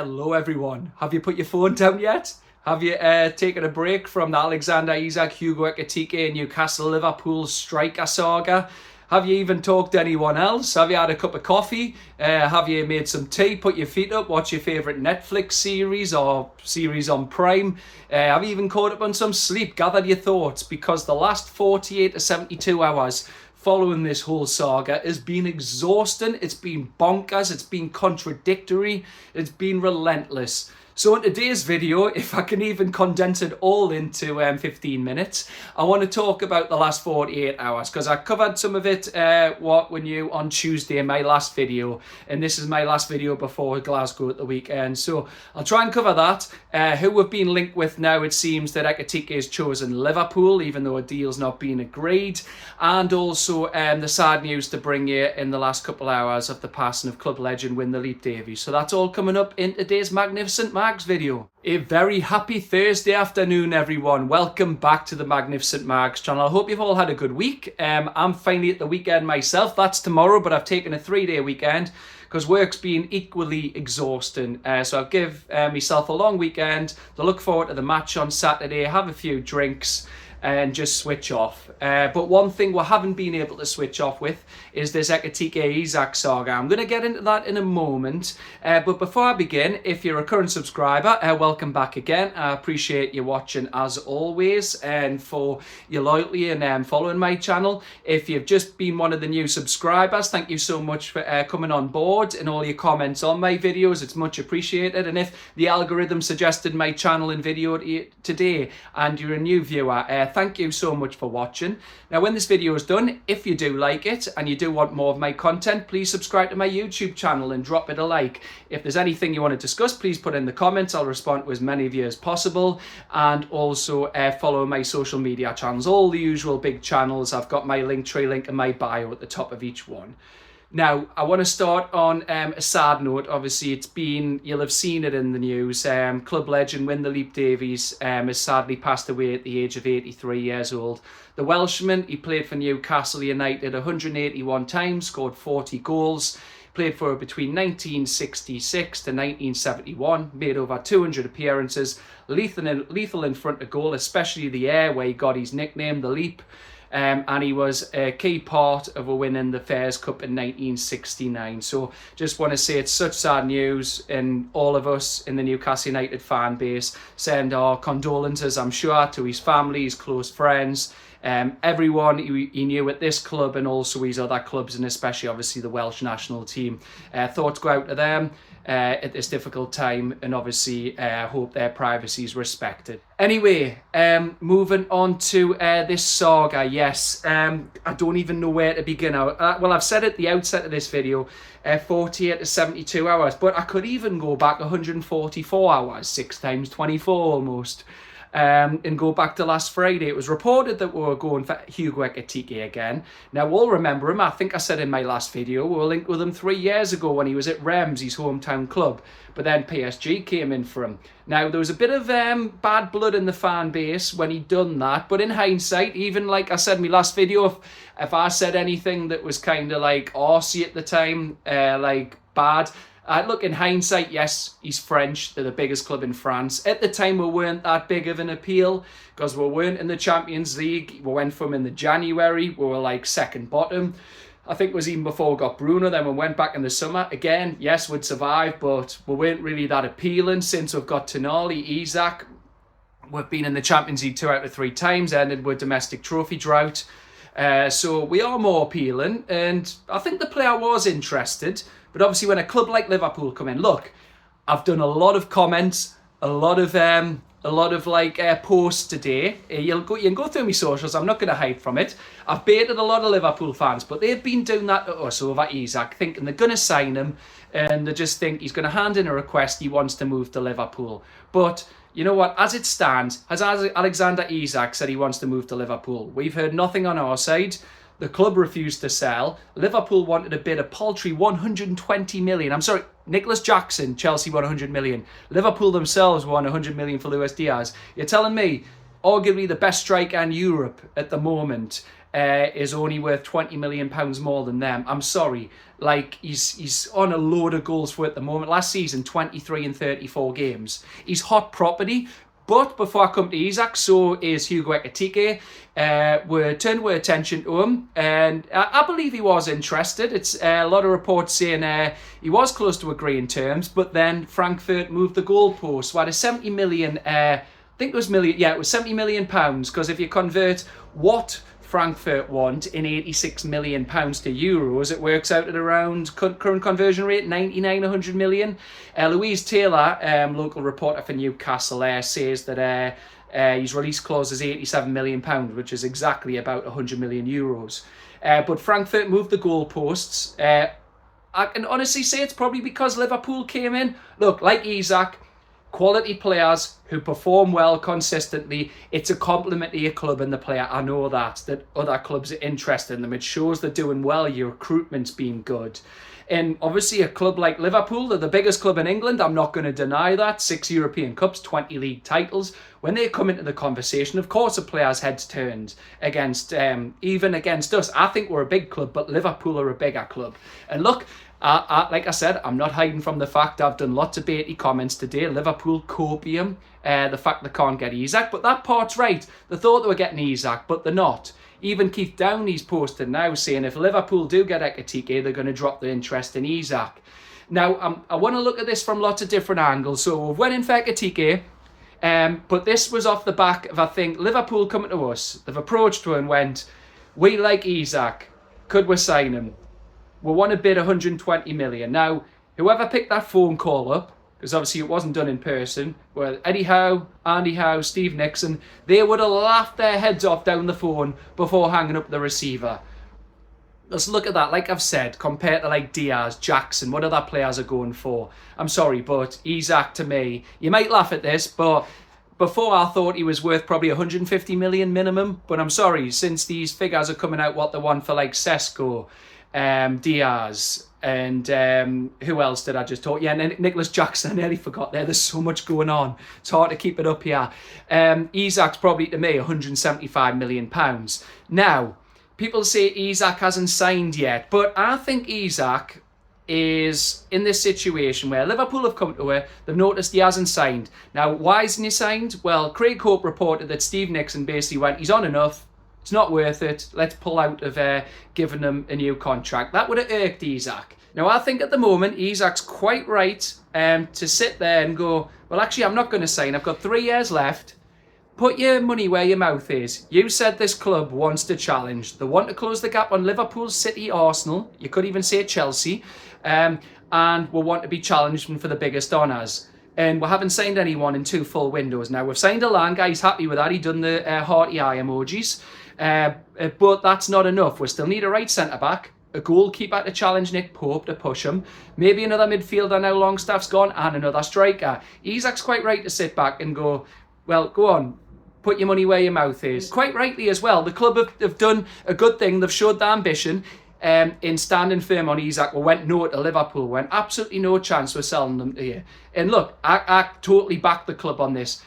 Hello everyone. Have you put your phone down yet? Have you taken a break from the Alexander Isak, Hugo Ekitike, Newcastle, Liverpool striker saga? Have you even talked to anyone else? Have you had a cup of coffee? Have you made some tea, put your feet up, watch your favourite Netflix series or series on Prime? Have you even caught up on some sleep? Gathered your thoughts, because the last 48 to 72 hours following this whole saga has been exhausting, it's been bonkers, it's been contradictory, it's been relentless. So in today's video, if I can even condense it all into 15 minutes, I want to talk about the last 48 hours, because I covered some of it, what we knew on Tuesday in my last video, and this is my last video before Glasgow at the weekend. So I'll try and cover that. Who we've been linked with now, it seems that Ekitike has chosen Liverpool, even though a deal's not been agreed, and also the sad news to bring you in the last couple of hours of the passing of club legend Win Davies. So that's all coming up in today's magnificent video. A very happy Thursday afternoon, everyone. Welcome back to the Magnificent Mags channel. I hope you've all had a good week. I'm finally at the weekend myself. That's tomorrow, but I've taken a 3-day weekend because work's been equally exhausting. So I'll give myself a long weekend to look forward to the match on Saturday, have a few drinks and just switch off. But one thing we haven't been able to switch off with is this Ekitike Isak saga. I'm going to get into that in a moment. But before I begin, if you're a current subscriber, welcome back again. I appreciate you watching as always and for your loyalty and following my channel. If you've just been one of the new subscribers, thank you so much for coming on board and all your comments on my videos. It's much appreciated. And if the algorithm suggested my channel and video today and you're a new viewer, thank you so much for watching. Now, when this video is done, if you do like it and you do want more of my content, please subscribe to my YouTube channel and drop it a like. If there's anything you want to discuss, please put in the comments. I'll respond to as many of you as possible. And also follow my social media channels, all the usual big channels. I've got my Linktree link in my bio at the top of each one. Now, I want to start on a sad note. Obviously, you'll have seen it in the news. Club legend Win Davies has sadly passed away at the age of 83 years old. The Welshman, he played for Newcastle United 181 times, scored 40 goals, played for between 1966 to 1971, made over 200 appearances, lethal in front of goal, especially the air, where he got his nickname, the Leap. And he was a key part of a win in the Fairs Cup in 1969. So just want to say it's such sad news, and all of us in the Newcastle United fan base send our condolences, I'm sure, to his family, his close friends, everyone he knew at this club and also his other clubs, and especially obviously the Welsh national team. Thoughts go out to them at this difficult time, and obviously hope their privacy is respected. Anyway, moving on to this saga. Yes, I don't even know where to begin. Well, I've said at the outset of this video, 48 to 72 hours, but I could even go back 144 hours, 6 times 24 almost. And go back to last Friday. It was reported that we were going for Hugo Ekitike again. Now, we'll remember him. I think I said in my last video, we were linked with him 3 years ago when he was at Reims, his hometown club. But then PSG came in for him. Now, there was a bit of bad blood in the fan base when he'd done that. But in hindsight, even like I said in my last video, if I said anything that was kind of like arsey at the time, like bad, look, in hindsight, yes, he's French. They're the biggest club in France. At the time, we weren't that big of an appeal because we weren't in the Champions League. We went from in the January, we were like second bottom. I think it was even before we got Bruno. Then we went back in the summer. Again, yes, we'd survive, but we weren't really that appealing. Since we've got Tonali, Isak, we've been in the Champions League 2 out of 3 times, ended with domestic trophy drought. So we are more appealing, and I think the player was interested. But obviously, when a club like Liverpool come in, look, I've done a lot of comments, a lot of posts today. You can go through my socials. I'm not going to hide from it. I've baited a lot of Liverpool fans, but they've been doing that to us over Isak, thinking they're going to sign him, and they just think he's going to hand in a request. He wants to move to Liverpool, but you know what? As it stands, as Alexander Isak said he wants to move to Liverpool, we've heard nothing on our side. The club refused to sell. Liverpool wanted to bid a paltry 120 million. I'm sorry, Nicholas Jackson, Chelsea won 100 million. Liverpool themselves won 100 million for Luis Diaz. You're telling me, arguably the best striker in Europe at the moment, is only worth £20 million more than them. I'm sorry. Like, he's on a load of goals for at the moment. Last season, 23 and 34 games. He's hot property. But before I come to Isak, so is Hugo Ekitike. We turned our attention to him, and I believe he was interested. It's a lot of reports saying he was close to agreeing terms, but then Frankfurt moved the goalposts. So I had a 70 million, I think it was million, yeah, it was £70 million, because if you convert what Frankfurt want in £86 million to euros, it works out at around current conversion rate 99, 100 million. Louise Taylor, local reporter for Newcastle, says that his release clause is £87 million, which is exactly about 100 million euros. But Frankfurt moved the goalposts. I can honestly say it's probably because Liverpool came in. Look, like Isak, quality players who perform well consistently. It's a compliment to your club and the player. I know that other clubs are interested in them. It shows they're doing well. Your recruitment's been good. And obviously a club like Liverpool, they're the biggest club in England. I'm not going to deny that. 6 European Cups, 20 league titles. When they come into the conversation, of course, a player's head's turned against, even against us. I think we're a big club, but Liverpool are a bigger club. And look, like I said, I'm not hiding from the fact I've done lots of baity comments today. Liverpool copium, the fact they can't get Isak, but that part's right. They thought they were getting Isak, but they're not. Even Keith Downey's posted now saying if Liverpool do get Ekitike, they're going to drop their interest in Isak. Now, I want to look at this from lots of different angles. So we've went in for Ekitike, but this was off the back of, I think, Liverpool coming to us. They've approached her and went, we like Isak, could we sign him? We want to bid 120 million. Now, whoever picked that phone call up, because obviously it wasn't done in person, well, EddieHowe, Andy Howe, Steve Nixon, they would have laughed their heads off down the phone before hanging up the receiver. Let's look at that. Like I've said, compared to like Diaz, Jackson, what other players are going for? I'm sorry, but Isak to me, you might laugh at this, but before I thought he was worth probably 150 million minimum. But I'm sorry, since these figures are coming out what they want for like Sesko, Diaz, and who else did I just talk? Yeah, Nicholas Jackson. I nearly forgot there. There's so much going on. It's hard to keep it up here. Isak's probably to me 175 million pounds. Now, people say Isak hasn't signed yet, but I think Isak is in this situation where Liverpool have come to her, they've noticed he hasn't signed. Now, why isn't he signed? Well, Craig Hope reported that Steve Nixon basically went, he's on enough, it's not worth it, let's pull out of giving him a new contract. That would have irked Isak. Now, I think at the moment, Isak's quite right to sit there and go, well, actually, I'm not going to sign. I've got 3 years left. Put your money where your mouth is. You said this club wants to challenge. They want to close the gap on Liverpool, City, Arsenal. You could even say Chelsea. And we want to be challenged for the biggest honours. And we haven't signed anyone in 2 full windows. Now, we've signed Alanga. He's happy with that. He's done the hearty eye emojis. But that's not enough. We still need a right centre-back, a goalkeeper to challenge Nick Pope to push him, maybe another midfielder now Longstaff's gone, and another striker. Isak's quite right to sit back and go, well, go on, put your money where your mouth is. Quite rightly as well, the club have done a good thing. They've showed their ambition in standing firm on Isak. We went no to Liverpool, went absolutely no chance we're selling them to you. And look, I totally back the club on this.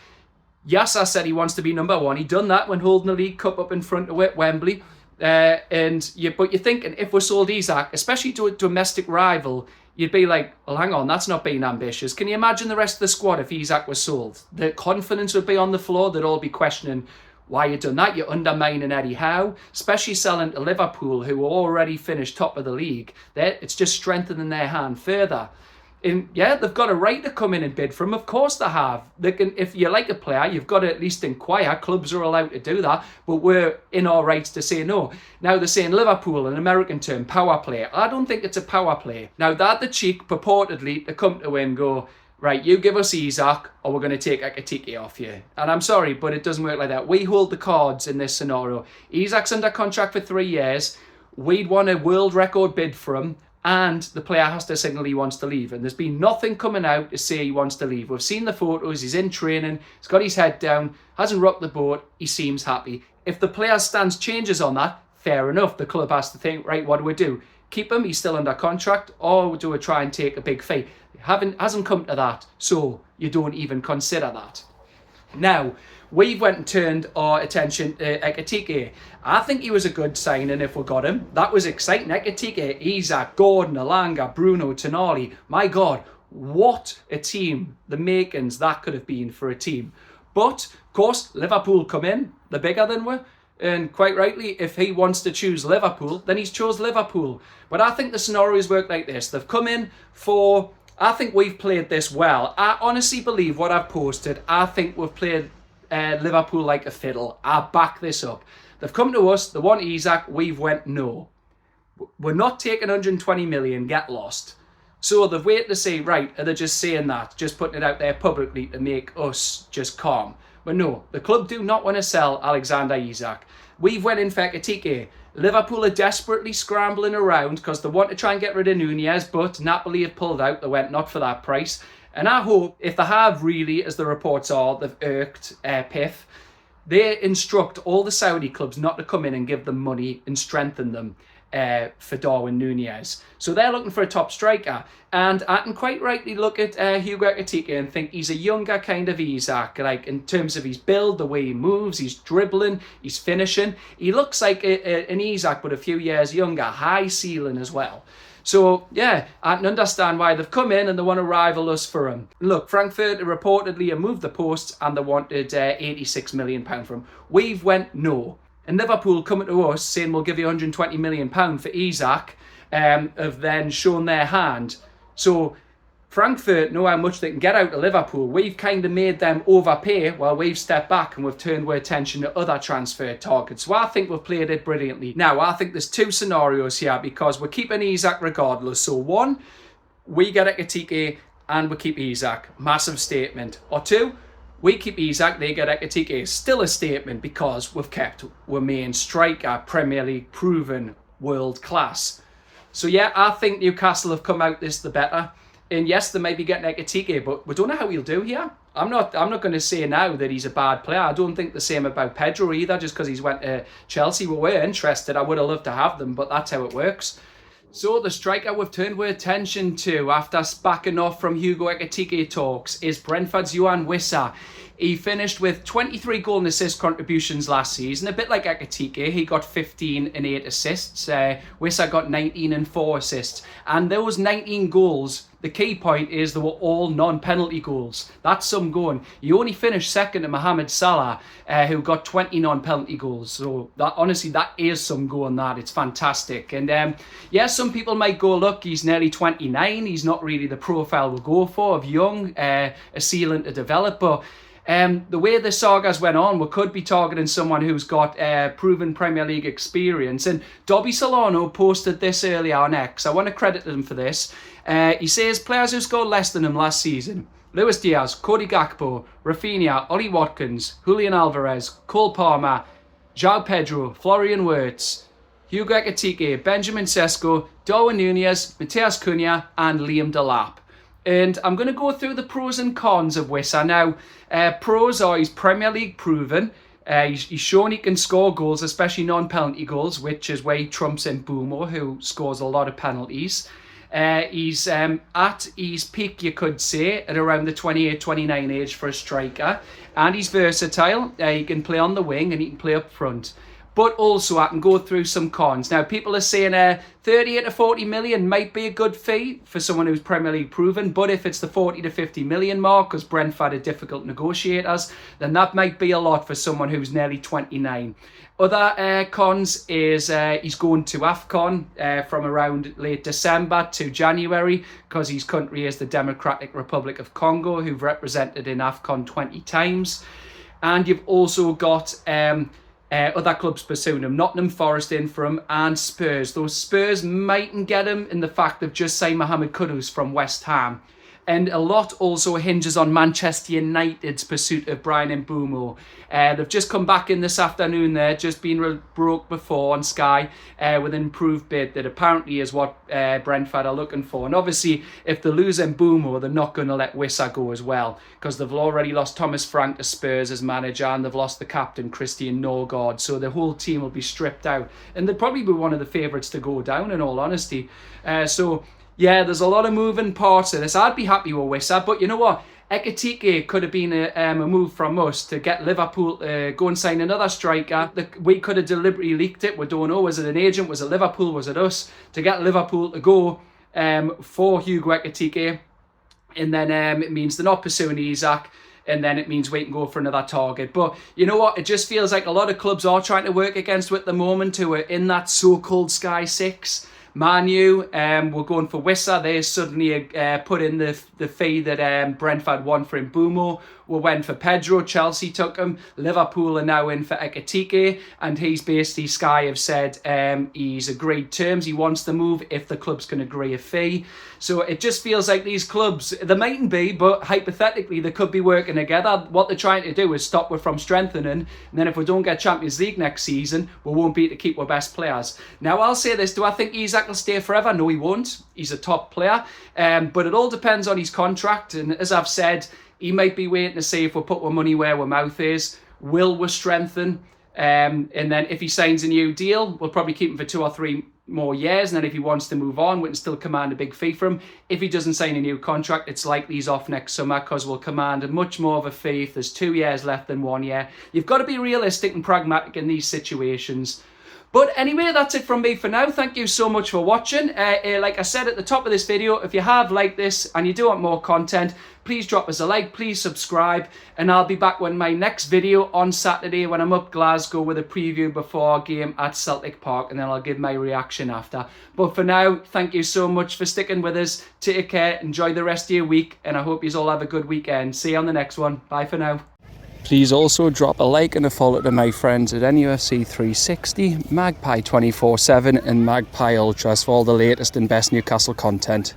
Yes, I said he wants to be number 1. He done that when holding the League Cup up in front of it, Wembley. But you're thinking, if we sold Isak, especially to a domestic rival, you'd be like, well, hang on, that's not being ambitious. Can you imagine the rest of the squad if Isak was sold? The confidence would be on the floor. They'd all be questioning why you done that. You're undermining Eddie Howe, especially selling to Liverpool, who were already finished top of the league. It's just strengthening their hand further. And yeah, they've got a right to come in and bid for him. Of course they have. They can, if you like a player, you've got to at least inquire. Clubs are allowed to do that, but we're in our rights to say no. Now they're saying Liverpool, an American term, power play. I don't think it's a power play. Now they had the cheek purportedly to come to him and go, right, you give us Isak or we're going to take Ekitike off you. And I'm sorry, but it doesn't work like that. We hold the cards in this scenario. Isak's under contract for 3 years. We'd want a world record bid for him. And the player has to signal he wants to leave. And there's been nothing coming out to say he wants to leave. We've seen the photos. He's in training. He's got his head down. Hasn't rocked the boat. He seems happy. If the player's stance changes on that, fair enough. The club has to think, right, what do we do? Keep him, he's still under contract, or do we try and take a big fee? Hasn't come to that, so you don't even consider that. Now, we've went and turned our attention to Ekitike. I think he was a good signing if we got him. That was exciting. Ekitike, Isak, Gordon, Alanga, Bruno, Tonali. My God, what a team. The makings that could have been for a team. But, of course, Liverpool come in. They're bigger than we. And quite rightly, if he wants to choose Liverpool, then he's chose Liverpool. But I think the scenarios work like this. They've come in for... I think we've played this well. I honestly believe what I've posted. I think we've played Liverpool like a fiddle. I back this up. They've come to us. They want Isak. We've went no. We're not taking 120 million. Get lost. So they've waited to say, right, are they just saying that? Just putting it out there publicly to make us just calm. But no, the club do not want to sell Alexander Isak. We've went in for Ekitike. Liverpool are desperately scrambling around because they want to try and get rid of Nunez, but Napoli have pulled out. They went not for that price. And I hope, if they have really, as the reports are, they've irked PIF, they instruct all the Saudi clubs not to come in and give them money and strengthen them for Darwin Nunez. So they're looking for a top striker. And I can quite rightly look at Hugo Ekitike and think he's a younger kind of Isak, like in terms of his build, the way he moves, he's dribbling, he's finishing. He looks like an Isak, but a few years younger, high ceiling as well. So, yeah, I can understand why they've come in and they want to rival us for him. Look, Frankfurt reportedly have moved the posts and they wanted £86 million for him. We've went no. And Liverpool coming to us saying we'll give you £120 million for Isak have then shown their hand. So Frankfurt know how much they can get out of Liverpool. We've kind of made them overpay while we've stepped back and we've turned our attention to other transfer targets. So I think we've played it brilliantly. Now, I think there's two scenarios here because we're keeping Isak regardless. So one, we get Ekitike and we keep Isak. Massive statement. Or two, we keep Isak, they get Ekitike. Still a statement because we've kept our main striker, Premier League proven world class. So yeah, I think Newcastle have come out this the better. And yes, they may be getting Ekitike, but we don't know how he'll do here. I'm not going to say now that he's a bad player. I don't think the same about Pedro either, just because he's went to Chelsea. We were interested. I would have loved to have them, but that's how it works. So the striker we've turned our attention to after backing off from Hugo Ekitike talks is Brentford's Yoane Wissa. He finished with 23 goal and assist contributions last season, a bit like Ekitike. He got 15 and 8 assists. Wissa got 19 and 4 assists. And those 19 goals, the key point is they were all non-penalty goals. That's some going. He only finished second to Mohamed Salah, who got 20 non-penalty goals. So that honestly, that is some going. That it's fantastic. And yeah, some people might go, look, he's nearly 29. He's not really the profile we'll go for of young, a ceiling to develop. But the way the sagas went on, we could be targeting someone who's got proven Premier League experience. And Dobby Solano posted this earlier on X. I want to credit him for this. He says players who scored less than him last season: Luis Diaz, Cody Gakpo, Rafinha, Ollie Watkins, Julian Alvarez, Cole Palmer, João Pedro, Florian Wirtz, Hugo Ekitike, Benjamin Sesko, Darwin Nunez, Mateus Cunha, and Liam Delap. And I'm going to go through the pros and cons of Wissa. Now, pros are he's Premier League proven. He's shown he can score goals, especially non-penalty goals, which is where he trumps in Boomo, who scores a lot of penalties. He's at his peak, you could say, at around the 28-29 age for a striker. And he's versatile. He can play on the wing and he can play up front. But also, I can go through some cons. Now, people are saying 38 to 40 million might be a good fee for someone who's Premier League proven. But if it's the 40 to 50 million mark, because Brentford are difficult negotiators, then that might be a lot for someone who's nearly 29. Other cons is he's going to AFCON from around late December to January, because his country is the Democratic Republic of Congo, who've represented in AFCON 20 times. And you've also got other clubs pursuing him: Nottingham Forest in for him, and Spurs. Those Spurs mightn't get him in the fact they've just signed Mohamed Kudus from West Ham. And a lot also hinges on Manchester United's pursuit of Bryan Mbeumo. They've just come back in this afternoon there, just been broke before on Sky, with an improved bid that apparently is what Brentford are looking for. And obviously, if they lose Mbeumo, they're not going to let Wissa go as well, because they've already lost Thomas Frank to Spurs as manager, and they've lost the captain, Christian Norgard. So the whole team will be stripped out. And they'll probably be one of the favourites to go down, in all honesty. Yeah, there's a lot of moving parts of this. I'd be happy with Wissa, but you know what? Ekitike could have been a move from us to get Liverpool to go and sign another striker. We could have deliberately leaked it. We don't know. Was it an agent? Was it Liverpool? Was it us? To get Liverpool to go for Hugo Ekitike. And then it means they're not pursuing Isak. And then it means we can go for another target. But you know what? It just feels like a lot of clubs are trying to work against at the moment who are in that so-called Sky 6. Man U, we're going for Wissa. They suddenly put in the fee that Brentford won for Mbumo. We went for Pedro. Chelsea took him. Liverpool are now in for Ekitike. And he's basically, Sky have said he's agreed terms. He wants to move if the clubs can agree a fee. So it just feels like these clubs, they mightn't be, but hypothetically they could be working together. What they're trying to do is stop us from strengthening. And then if we don't get Champions League next season, we won't be able to keep our best players. Now I'll say this, do I think Isak will stay forever? No, he won't. He's a top player. But it all depends on his contract. And as I've said, he might be waiting to see if we put our money where our mouth is. Will we strengthen? And then if he signs a new deal, we'll probably keep him for 2 or 3 more years. And then if he wants to move on, we can still command a big fee from him. If he doesn't sign a new contract, it's likely he's off next summer because we'll command a much more of a fee if there's 2 years left than 1 year. You've got to be realistic and pragmatic in these situations. But anyway, that's it from me for now. Thank you so much for watching. Like I said at the top of this video, if you have liked this and you do want more content, please drop us a like, please subscribe, and I'll be back with my next video on Saturday when I'm up Glasgow with a preview before our game at Celtic Park, and then I'll give my reaction after. But for now, thank you so much for sticking with us. Take care, enjoy the rest of your week, and I hope you all have a good weekend. See you on the next one. Bye for now. Please also drop a like and a follow to my friends at NUFC 360, Magpie 24/7 and Magpie Ultras for all the latest and best Newcastle content.